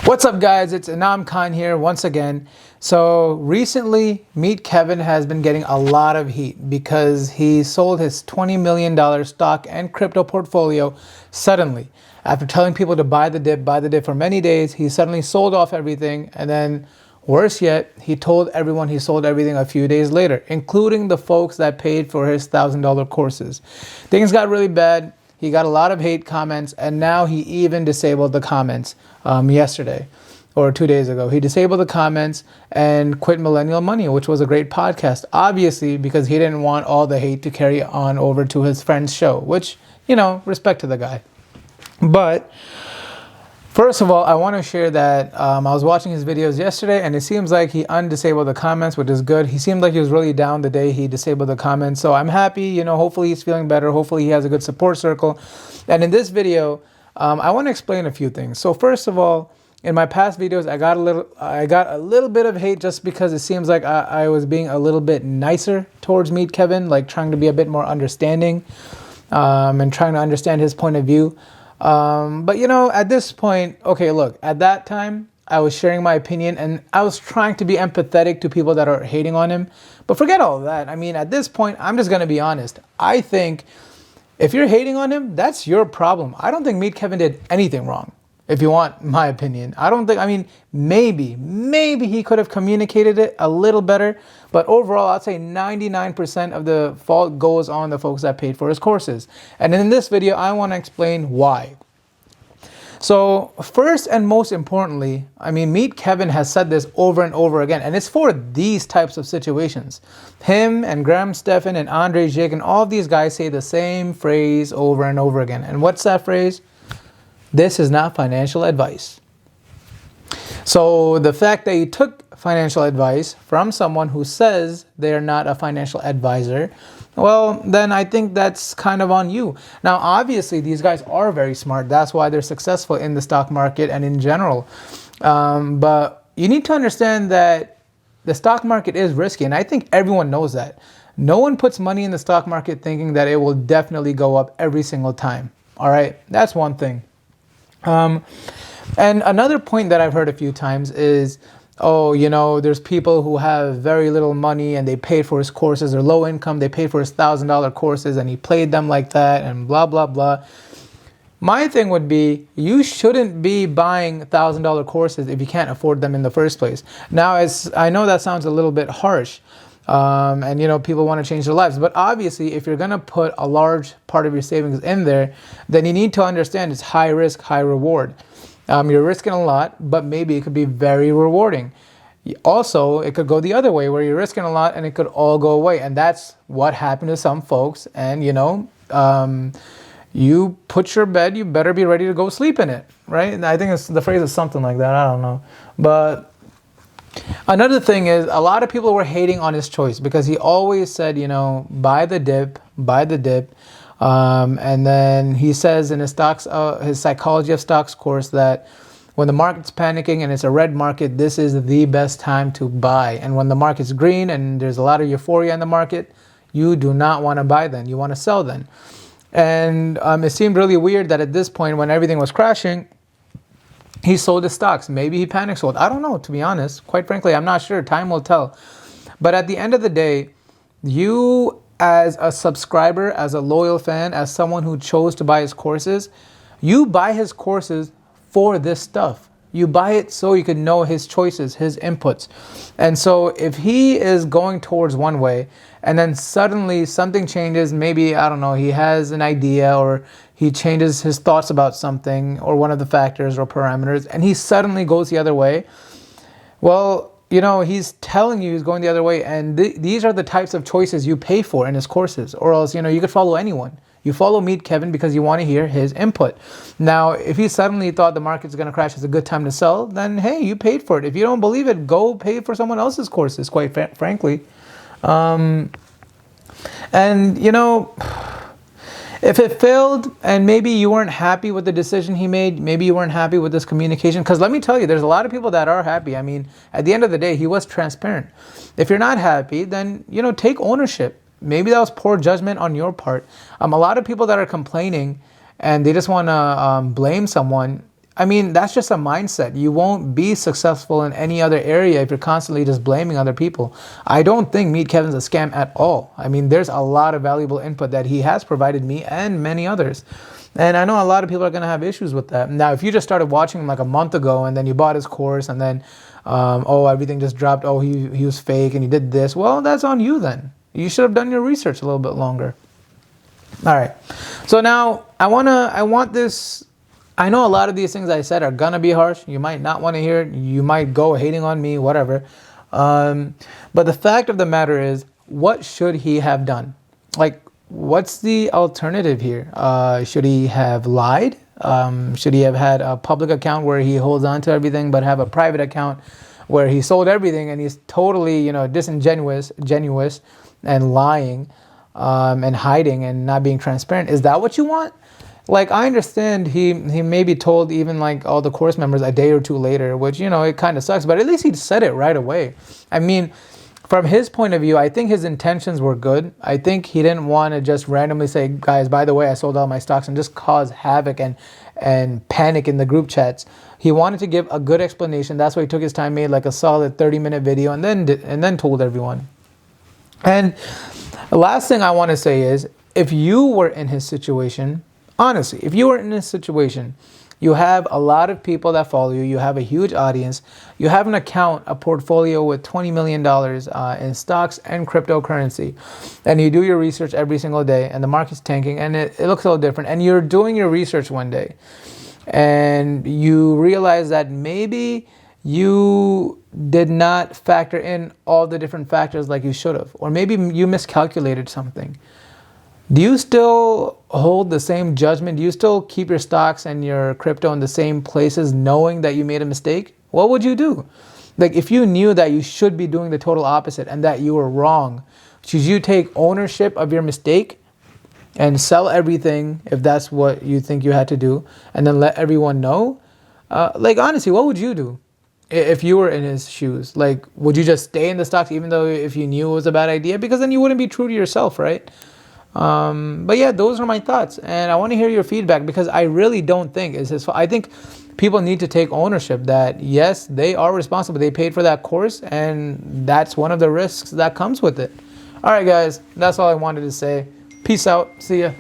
What's up, guys? It's Anam Khan here once again. So recently, Meet Kevin has been getting a lot of heat because he sold his $20 million stock and crypto portfolio suddenly. After telling people to buy the dip for many days, he suddenly sold off everything. And then worse yet, he told everyone he sold everything a few days later, including the folks that paid for his $1,000 courses. Things got really bad. He got a lot of hate comments, and now he even disabled the comments yesterday or 2 days ago. He disabled the comments and quit Millennial Money, which was a great podcast, obviously because he didn't want all the hate to carry on over to his friend's show, which, respect to the guy. But first of all, I want to share that I was watching his videos yesterday, and it seems like he undisabled the comments, which is good. He seemed like he was really down the day he disabled the comments. So I'm happy, hopefully he's feeling better. Hopefully he has a good support circle. And in this video, I want to explain a few things. So first of all, in my past videos, I got a little bit of hate just because it seems like I was being a little bit nicer towards Meet Kevin, like trying to be a bit more understanding and trying to understand his point of view. But at this point, okay, look, at that time, I was sharing my opinion and I was trying to be empathetic to people that are hating on him. But forget all of that. I mean, at this point, I'm just going to be honest. I think if you're hating on him, that's your problem. I don't think Meet Kevin did anything wrong, if you want my opinion. Maybe he could have communicated it a little better. But overall, I'd say 99% of the fault goes on the folks that paid for his courses. And in this video, I want to explain why. So first and most importantly, Meet Kevin has said this over and over again, and it's for these types of situations. Him and Graham Stephan and Andre Jake and all of these guys say the same phrase over and over again. And what's that phrase? This is not financial advice. So the fact that you took financial advice from someone who says they're not a financial advisor, well, then I think that's kind of on you. Now, obviously, these guys are very smart. That's why they're successful in the stock market and in general. But you need to understand that the stock market is risky, and I think everyone knows that. No one puts money in the stock market thinking that it will definitely go up every single time. All right, that's one thing. And another point that I've heard a few times is, there's people who have very little money and they paid for his courses. They're low income. They paid for his $1,000 courses and he played them like that and blah, blah, blah. My thing would be, you shouldn't be buying $1,000 courses if you can't afford them in the first place. Now, as I know that sounds a little bit harsh, and people want to change their lives. But obviously, if you're going to put a large part of your savings in there, then you need to understand it's high risk, high reward. You're risking a lot, but maybe it could be very rewarding. Also, it could go the other way where you're risking a lot and it could all go away. And that's what happened to some folks. And, you put your bed, you better be ready to go sleep in it, right? And I think the phrase is something like that. I don't know. But another thing is, a lot of people were hating on his choice because he always said, buy the dip. And then he says in his Psychology of Stocks course that when the market's panicking and it's a red market, this is the best time to buy. And when the market's green and there's a lot of euphoria in the market, you do not want to buy then. You want to sell then. And it seemed really weird that at this point, when everything was crashing, he sold his stocks. Maybe he panic sold. I don't know, to be honest. Quite frankly, I'm not sure. Time will tell. But at the end of the day, you as a subscriber, as a loyal fan, as someone who chose to buy his courses, you buy his courses for this stuff. You buy it so you can know his choices, his inputs. And so if he is going towards one way and then suddenly something changes, maybe, I don't know, he has an idea or he changes his thoughts about something or one of the factors or parameters and he suddenly goes the other way, well, he's telling you he's going the other way. And these are the types of choices you pay for in his courses. Or else, you could follow anyone. You follow Meet Kevin because you want to hear his input. Now, if he suddenly thought the market's going to crash, it's a good time to sell, then hey, you paid for it. If you don't believe it, go pay for someone else's courses, quite frankly. If it failed and maybe you weren't happy with the decision he made, maybe you weren't happy with this communication, because let me tell you, there's a lot of people that are happy. At the end of the day, he was transparent. If you're not happy, then, take ownership. Maybe that was poor judgment on your part. A lot of people that are complaining and they just want to blame someone, I mean, that's just a mindset. You won't be successful in any other area if you're constantly just blaming other people. I don't think Meet Kevin's a scam at all. I mean, there's a lot of valuable input that he has provided me and many others. And I know a lot of people are going to have issues with that. Now, if you just started watching him like a month ago and then you bought his course and then, oh, everything just dropped. Oh, he was fake and he did this. Well, that's on you then. You should have done your research a little bit longer. All right. So now I want this. I know a lot of these things I said are gonna be harsh. You might not want to hear it. You might go hating on me, whatever. But the fact of the matter is, what should he have done? Like, what's the alternative here? Should he have lied? Should he have had a public account where he holds on to everything, but have a private account where he sold everything and he's totally, disingenuous, genuous, and lying, and hiding and not being transparent? Is that what you want? Like, I understand he maybe told even like all the course members a day or two later, which, it kind of sucks, but at least he said it right away. I mean, from his point of view, I think his intentions were good. I think he didn't want to just randomly say, guys, by the way, I sold all my stocks, and just cause havoc and panic in the group chats. He wanted to give a good explanation. That's why he took his time, made like a solid 30-minute video, and then told everyone. And the last thing I want to say is, if you were in his situation, honestly, if you were in this situation, you have a lot of people that follow you, you have a huge audience, you have an account, a portfolio with $20 million in stocks and cryptocurrency, and you do your research every single day, and the market's tanking, and it looks a little different, and you're doing your research one day, and you realize that maybe you did not factor in all the different factors like you should have, or maybe you miscalculated something. Do you still hold the same judgment? Do you still keep your stocks and your crypto in the same places knowing that you made a mistake? What would you do? Like, if you knew that you should be doing the total opposite and that you were wrong, should you take ownership of your mistake and sell everything if that's what you think you had to do, and then let everyone know? Like, honestly, what would you do if you were in his shoes? Like, would you just stay in the stocks even though if you knew it was a bad idea? Because then you wouldn't be true to yourself, right? But yeah, those are my thoughts, and I want to hear your feedback, because I really don't think it's his fault. I think people need to take ownership that, yes, they are responsible. They paid for that course, and that's one of the risks that comes with it. All right, guys, that's all I wanted to say. Peace out. See ya.